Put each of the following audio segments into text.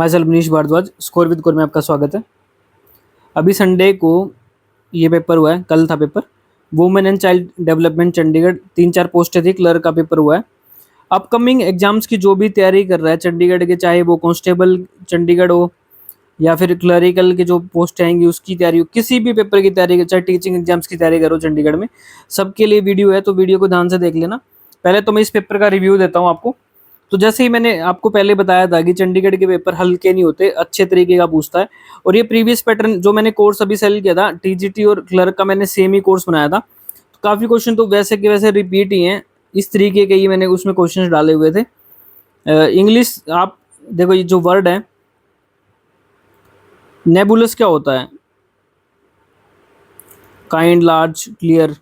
My self Manish Bharadwaj, score with core में आपका स्वागत है। अभी संडे को ये पेपर हुआ है, कल था paper. Women and child development Chandigarh, 3-4 पोस्टें थी, क्लर्क का पेपर हुआ है। अपकमिंग एग्जाम्स की जो भी तैयारी कर रहा है चंडीगढ़ के, चाहे वो कांस्टेबल चंडीगढ़ हो या फिर क्लरिकल की जो पोस्ट आएंगी उसकी तैयारी हो, किसी भी पेपर की तैयारी, चाहे टीचिंग एग्जाम्स की तैयारी करो चंडीगढ़ में, सबके लिए वीडियो है, तो वीडियो को ध्यान से देख लेना। पहले तो मैं इस पेपर का रिव्यू देता हूँ आपको। तो जैसे ही मैंने आपको पहले बताया था कि चंडीगढ़ के पेपर हल्के नहीं होते, अच्छे तरीके का पूछता है। और ये प्रीवियस पैटर्न जो मैंने कोर्स अभी सेल किया था, टीजीटी और क्लर्क का मैंने सेम ही कोर्स बनाया था, तो काफ़ी क्वेश्चन तो वैसे के वैसे रिपीट ही हैं, इस तरीके के ही मैंने उसमें क्वेश्चन डाले हुए थे। इंग्लिश आप देखो, ये जो वर्ड है नेबुलस क्या होता है? Kind, large, clear.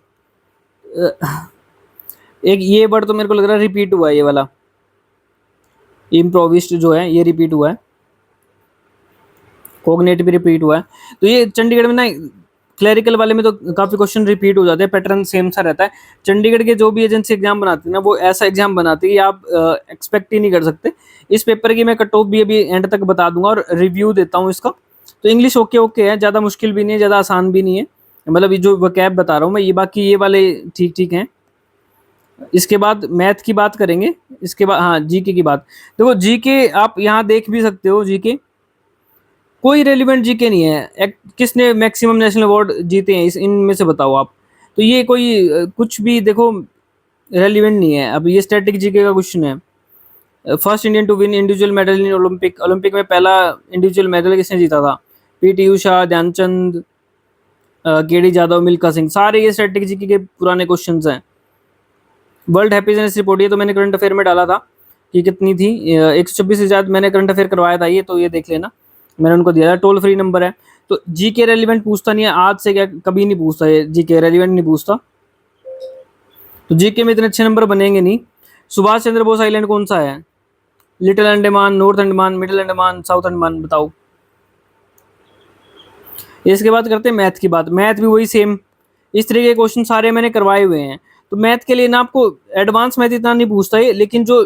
एक ये वर्ड तो मेरे को लग रहा है रिपीट हुआ है, ये वाला इम्प्रोविस्ड जो है ये रिपीट हुआ है, कोग्नेट भी रिपीट हुआ है। तो ये चंडीगढ़ में ना क्लरिकल वाले में तो काफ़ी क्वेश्चन रिपीट हो जाते हैं, पैटर्न सेम सा रहता है। चंडीगढ़ के जो भी एजेंसी एग्जाम बनाती है ना, वो ऐसा एग्जाम बनाती है कि आप एक्सपेक्ट ही नहीं कर सकते। इस पेपर की मैं कट ऑफ भी अभी एंड तक बता दूंगा और रिव्यू देता हूँ इसका। तो इंग्लिश ओके ओके है, ज़्यादा मुश्किल भी नहीं है, ज़्यादा आसान भी नहीं है, मतलब ये जो वकैब बता रहा हूँ मैं, ये बाकी ये वाले ठीक ठीक हैं। इसके बाद मैथ की बात करेंगे, इसके बाद हाँ जीके की बात। देखो जीके आप यहाँ देख भी सकते हो, जीके कोई रेलिवेंट जीके नहीं है। किसने मैक्सिमम नेशनल अवार्ड जीते हैं इस इनमें से बताओ आप। तो ये कोई कुछ भी देखो रेलिवेंट नहीं है। अब ये स्टैटिक जीके का क्वेश्चन है। First Indian to win individual medal in Olympic, Olympic में पहला इंडिविजुअल मेडल किसने जीता था? PT Usha, Dhyanchand, KD Jadhav, Milkha Singh. सारे ये स्टैटिक जीके के पुराने क्वेश्चंस हैं। वर्ल्ड हैप्पीनेस रिपोर्ट, ये तो मैंने करंट अफेयर में डाला था कि कितनी थी, 126 से ज़्यादा मैंने करंट अफेयर करवाया था ये, तो ये देख लेना, मैंने उनको दिया था। टोल फ्री नंबर है। तो जीके रेलिवेंट पूछता नहीं है आज से, क्या कभी नहीं पूछता ये, जीके रेलिवेंट नहीं पूछता। तो जीके में इतने अच्छे नंबर बनेंगे नहीं। सुभाष चंद्र बोस आइलैंड कौन सा है? Little Andaman, north Andaman, middle Andaman, south Andaman, बताओ। इसके बाद करते हैं मैथ की बात। मैथ भी वही सेम, इस तरीके के क्वेश्चन सारे मैंने करवाए हुए हैं। तो मैथ के लिए ना आपको एडवांस मैथ इतना नहीं पूछता है, लेकिन जो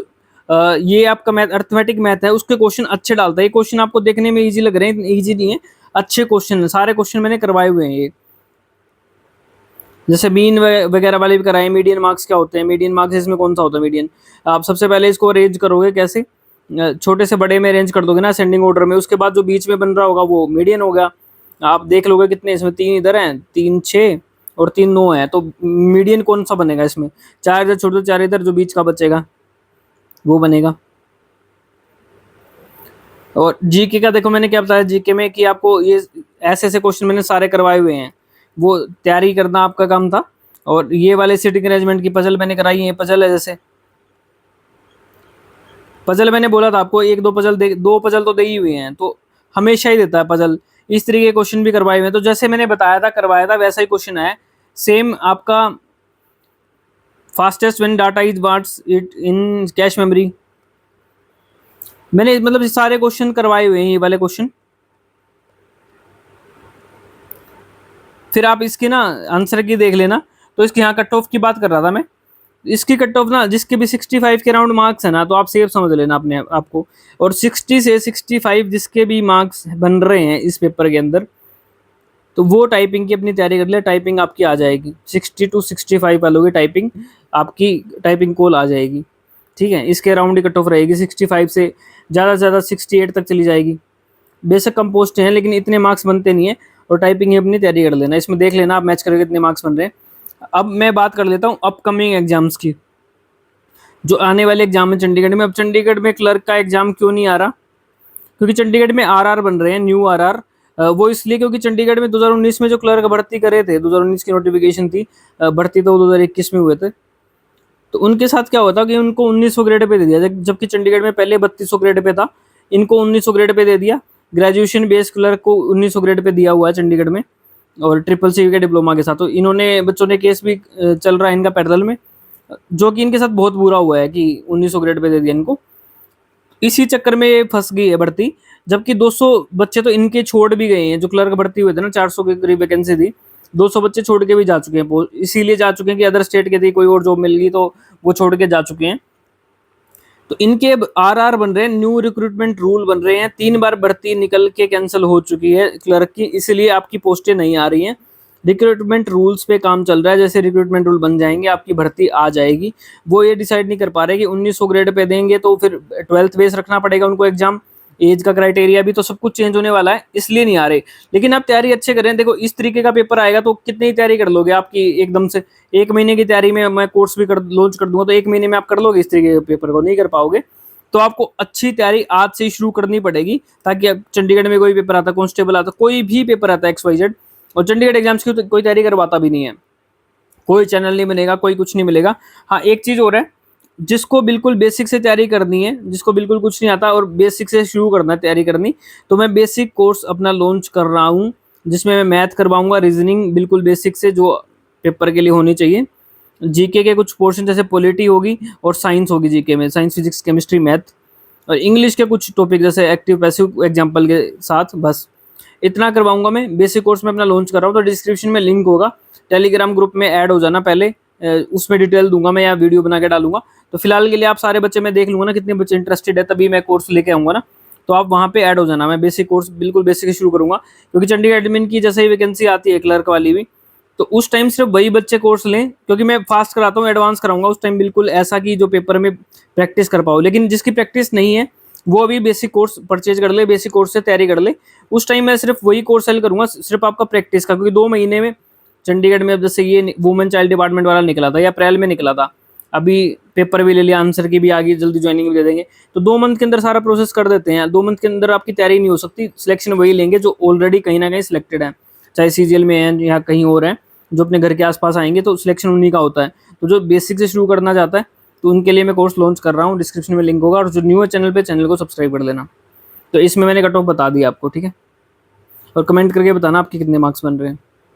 ये आपका मैथ अर्थमेटिक मैथ है उसके क्वेश्चन अच्छे डालता है। ये क्वेश्चन आपको देखने में इजी लग रहे हैं, इजी नहीं है, अच्छे क्वेश्चन है, सारे क्वेश्चन मैंने करवाए हुए हैं ये। जैसे मीन वगैरह वाले भी कराए। मीडियन मार्क्स क्या होते हैं? मीडियन मार्क्स इसमें कौन सा होता है मीडियन? आप सबसे पहले इसको अरेंज करोगे कैसे, छोटे से बड़े में अरेंज कर दोगे ना असेंडिंग ऑर्डर में, उसके बाद जो बीच में बन रहा होगा वो मीडियन होगा। आप देख लोगे कितने इसमें, 3 इधर हैं, 3 6 और 3 9 है, तो मीडियन कौन सा बनेगा इसमें? 4 इधर छोड़ दो, 4 इधर, जो बीच का बचेगा वो बनेगा। और जीके का देखो मैंने क्या बताया जीके में, कि आपको ये ऐसे ऐसे क्वेश्चन मैंने सारे करवाए हुए हैं, वो तैयारी करना आपका काम था। और ये वाले सिटिंग अरेंजमेंट की पजल मैंने कराई है, पजल है जैसे पजल मैंने बोला था आपको, 1-2 पजल दे, 2 पजल तो दे ही हुए हैं, तो हमेशा ही देता है पजल। इस तरीके के क्वेश्चन भी करवाए हुए हैं। तो जैसे मैंने बताया था, करवाया था, वैसा ही क्वेश्चन है सेम आपका। Fastest when data is watts it in cache memory, मैंने मतलब सारे क्वेश्चन करवाए हुए हैं, ये वाले क्वेश्चन। फिर आप इसकी ना आंसर की देख लेना। तो इसकी यहाँ कट ऑफ की बात कर रहा था मैं। इसकी कट ऑफ ना, जिसके भी 65 के राउंड मार्क्स है ना, तो आप सेफ समझ लेना अपने आपको। और 60 से 65 जिसके भी मार्क्स बन रहे हैं इस पेपर के अंदर, तो वो टाइपिंग की अपनी तैयारी कर ले, टाइपिंग आपकी आ जाएगी। 60 to 65 वालों की टाइपिंग, आपकी टाइपिंग कॉल आ जाएगी, ठीक है। इसके राउंड की कट ऑफ रहेगी 65 से ज़्यादा से ज़्यादा 68 तक चली जाएगी। बेशक कम पोस्ट हैं, लेकिन इतने मार्क्स बनते नहीं है। और टाइपिंग ही अपनी तैयारी कर लेना, इसमें देख लेना आप मैच करके कितने मार्क्स बन रहे हैं। अब मैं बात कर लेता हूँ अपकमिंग एग्जाम्स की, जो आने वाले एग्जाम है चंडीगढ़ में। अब चंडीगढ़ में क्लर्क का एग्जाम क्यों नहीं आ रहा? क्योंकि चंडीगढ़ में आरआर बन रहे हैं, न्यू आरआर। वो इसलिए क्योंकि चंडीगढ़ में 2019 में जो क्लर्क भर्ती करे थे, 2019 की नोटिफिकेशन थी, भर्ती तो 2021 में हुए थे, तो उनके साथ क्या होता कि उनको 1900 ग्रेड पे दे दिया, जबकि चंडीगढ़ में पहले 3200 ग्रेड पे था, इनको 1900 ग्रेड पे दे दिया। ग्रेजुएशन बेस क्लर्क को 1900 ग्रेड पे दिया हुआ है चंडीगढ़ में, और ट्रिपल सी के डिप्लोमा के साथ। तो इन्होंने बच्चों ने केस भी चल रहा है इनका पैरेलल में, जो कि इनके साथ बहुत बुरा हुआ है कि 1900 ग्रेड पे दे दिया इनको। इसी चक्कर में ये फंस गई है भर्ती। जबकि 200 बच्चे तो इनके छोड़ भी गए हैं, जो क्लर्क भर्ती हुए थे ना, 400 के करीब वैकेंसी थी, 200 बच्चे छोड़ के भी जा चुके हैं। इसीलिए जा चुके हैं कि अदर स्टेट के थी, कोई और जॉब मिल गई तो वो छोड़ के जा चुके हैं। तो इनके अब आरआर बन रहे हैं, न्यू रिक्रूटमेंट रूल बन रहे हैं। 3 बार भर्ती निकल के कैंसिल हो चुकी है क्लर्क की, इसलिए आपकी पोस्टें नहीं आ रही हैं। रिक्रूटमेंट रूल्स पे काम चल रहा है, जैसे रिक्रूटमेंट रूल बन जाएंगे आपकी भर्ती आ जाएगी। वो ये डिसाइड नहीं कर पा रहे कि 1900 ग्रेड पे देंगे तो फिर 12th बेस रखना पड़ेगा उनको एग्जाम, एज का क्राइटेरिया भी, तो सब कुछ चेंज होने वाला है, इसलिए नहीं आ रहे। लेकिन आप तैयारी अच्छे करें, देखो इस तरीके का पेपर आएगा तो कितनी तैयारी कर लोगे आपकी एकदम से। 1 महीने की तैयारी में मैं कोर्स भी लॉन्च कर दूंगा तो 1 महीने में आप कर लोगे इस तरीके के पेपर को? नहीं कर पाओगे। तो आपको अच्छी तैयारी आज से ही शुरू करनी पड़ेगी, ताकि अब चंडीगढ़ में कोई पेपर आता, कांस्टेबल आता, कोई भी पेपर आता है XYZ, और चंडीगढ़ एग्जाम्स की तो कोई तैयारी करवाता भी नहीं है, कोई चैनल नहीं बनेगा, कोई कुछ नहीं मिलेगा। हाँ एक चीज और है, जिसको बिल्कुल बेसिक से तैयारी करनी है, जिसको बिल्कुल कुछ नहीं आता और बेसिक से शुरू करना है तैयारी करनी, तो मैं बेसिक कोर्स अपना लॉन्च कर रहा हूँ, जिसमें मैं मैथ करवाऊंगा, रीजनिंग बिल्कुल बेसिक से जो पेपर के लिए होनी चाहिए, जीके के कुछ पोर्शन जैसे पॉलिटी होगी और साइंस होगी, जीके में साइंस, फिजिक्स, केमिस्ट्री, मैथ, और इंग्लिश के कुछ टॉपिक जैसे एक्टिव पैसिव एग्जाम्पल के साथ, बस इतना करवाऊंगा मैं। बेसिक कोर्स में अपना लॉन्च कर रहा हूँ, तो डिस्क्रिप्शन में लिंक होगा, टेलीग्राम ग्रुप में ऐड हो जाना पहले, उसमें डिटेल दूंगा मैं या वीडियो बना के डालूंगा। तो फिलहाल के लिए आप सारे बच्चे मैं देख लूंगा ना कितने बच्चे इंटरेस्टेड है, तभी मैं कोर्स लेके आऊंगा ना, तो आप वहाँ पे ऐड हो जाना। मैं बेसिक कोर्स बिल्कुल बेसिक से शुरू करूंगा, क्योंकि चंडीगढ़ एडमिन की जैसे ही वैकेंसी आती है क्लर्क वाली भी, तो उस टाइम सिर्फ वही बच्चे कोर्स लें, क्योंकि मैं फास्ट कराता हूँ, एडवांस कराऊंगा उस टाइम, बिल्कुल ऐसा कि जो पेपर में प्रैक्टिस कर पाओ। लेकिन जिसकी प्रैक्टिस नहीं है वो अभी बेसिक कोर्स परचेज कर ले, बेसिक कोर्स से तैयारी कर ले। उस टाइम मैं सिर्फ वही कोर्स सेल करूंगा, सिर्फ आपका प्रैक्टिस का, क्योंकि 2 महीने में चंडीगढ़ में अब जैसे ये वुमेन चाइल्ड डिपार्टमेंट वाला निकला था, या अप्रैल में निकला था, अभी पेपर भी ले लिया, आंसर की भी आ गई, जल्दी ज्वाइनिंग भी दे देंगे। तो 2 मंथ के अंदर सारा प्रोसेस कर देते हैं। 2 मंथ के अंदर आपकी तैयारी नहीं हो सकती, सिलेक्शन वही लेंगे जो ऑलरेडी कहीं ना कहीं सिलेक्टेड है, चाहे CGL में है या कहीं और है, जो अपने घर के आसपास आएंगे तो सिलेक्शन उन्हीं का होता है। तो जो बेसिक से शुरू करना चाहता है तो उनके लिए मैं कोर्स लॉन्च कर रहा हूँ, डिस्क्रिप्शन में लिंक होगा, और जो न्यू है चैनल पे, चैनल को सब्सक्राइब कर लेना। तो इसमें मैंने कट ऑफ बता दिया आपको, ठीक है, और कमेंट करके बताना आपके कितने मार्क्स बन रहे हैं।